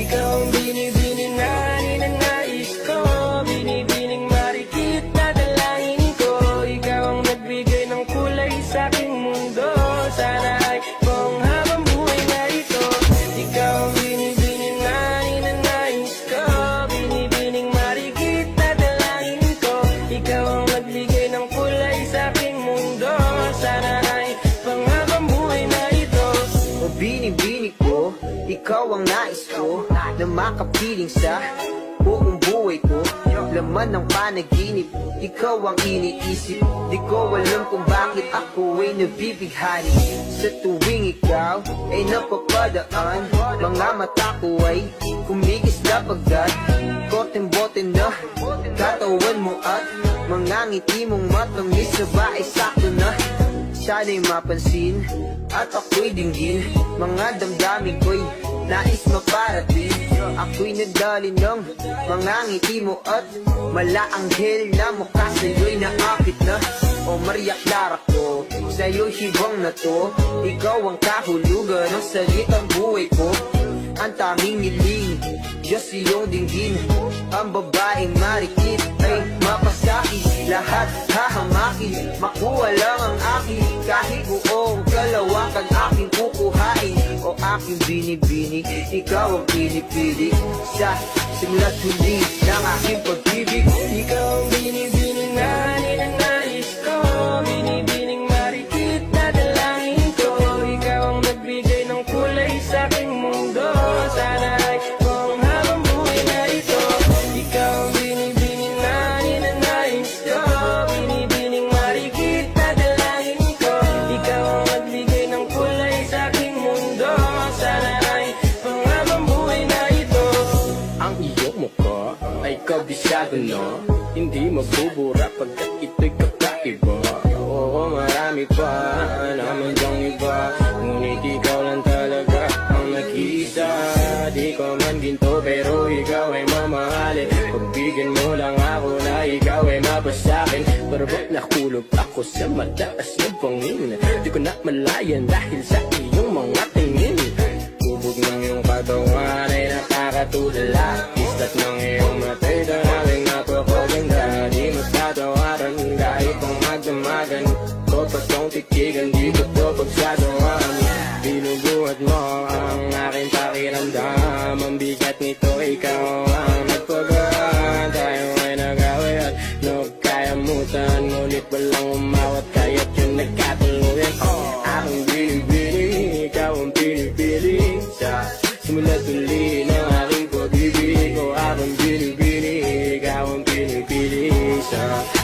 Ikaw ang binibining na ninanais ko, binibining marikit na dalangin ko. Ikaw ang nagbigay ng kulay sa aking mundo. Sana ay buong habang buhay na ito. Ikaw ang binibining na ninanais ko, binibining marikit na dalangin ko. Ikaw ang nagbigay ng kulay sa aking mundo. Sana ay buong habang buhay na ito. O bini-bini ko, ikaw ang nais ko, na makapiling sa buong buhay ko. Laman ng panaginip, ikaw ang iniisip. Di ko alam kung bakit ako ay nabibighani. Sa tuwing ikaw ay napapadaan, mga mata ko ay kumigis na pagkat. Koteng-bote na katawan mo at mga ngiti mong matamis na ba ay sakto na. Sana'y mapansin at ako'y dinggin, mga damdamin ko'y nais maparating. Ako'y nadali ng mga ngiti mo at malaanghel na mukha sa'yo'y naakit na. O Maria Clara ko, sa'yo'y hibang na to. Ikaw ang kahulugan ng salitang buhay ko. Ang tanging hiling, Diyos iyong dinggin. Ang babaeng marikit ay mapasaki. Lahat hahamakin, makuha lang ang akin. Kahit buong kalawakan aking kukuhain. O aking binibini, ikaw ang pinipili. Sa simula't huli ng aking pag-ibig. Ikaw ang binibining na ninanais ko, binibining marikit na dalangin ko. Ikaw ang nagbigay ng kulay sa aking mundo. Sana ay buong habang buhay na ito. Ikaw ang binibining na ninanais ko, binibining marikit na dalangin ko. Ikaw ang nagbigay ng kulay sa aking mundo. Sana ay buong habang buhay na ito. Ang iyong mukha ay kabisado na, hindi mabubura pagkat ito'y kakaiba. Oo, marami pa naman dyang iba, ngunit ikaw lang talaga ang nag-iisa. Di ko man ginto pero ikaw ay mamahalin. Pagbigyan mo lang ako na ikaw ay mapasakin. Pero ba't nakulog ako sa mataas na bangin? Di ko na malayan dahil sa iyong mga tingin. Tubog ng iyong katawan ay nakakatulala. Istat ng iyong matay tanawing napakaganda. Di matatawaran kahit ang magdamagan ko pa tong tikigan, di ko to pagsagawan. Binubuhat mo ang aking pakiramdam. Ang bigat nito ikaw ang nagpagaan. Tayo ay nag-away at nagkayamutan, ngunit walang umawat kaya't yun nagkatuluyan. Aking binibini, ikaw ang pinipili. Sa simula't huli ng aking pag-ibig ko, aking binibini, ikaw ang pinipili. Sa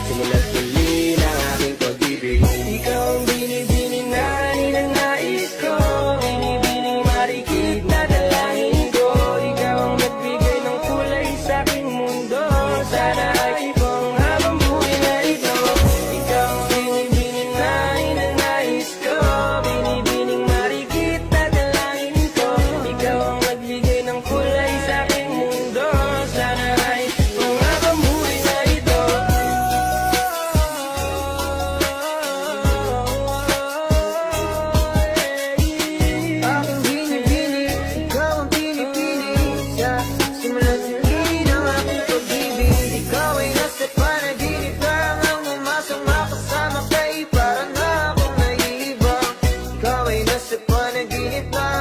simula't huli ng aking pag-ibig. Ikaw ang binibining na ninanais ko, binibining marikit na dalangin ko. Ikaw ang nagbigay ng kulay sa aking mundo. Sana ay buong habang buhay na ito. Ikaw ang binibining na ninanais ko, binibining marikit na dalangin ko. Ikaw ang nagbigay ng kulay sa aking mundo. Sana ay buong habang buhay na ito. Aking binibini, ikaw ang pinipili. Sa simula't huli ng aking pag-ibig. Ikaw ay nasa panaginip, parang umasang makasama kay parang akong naiibang. Ikaw ay nasa panaginip na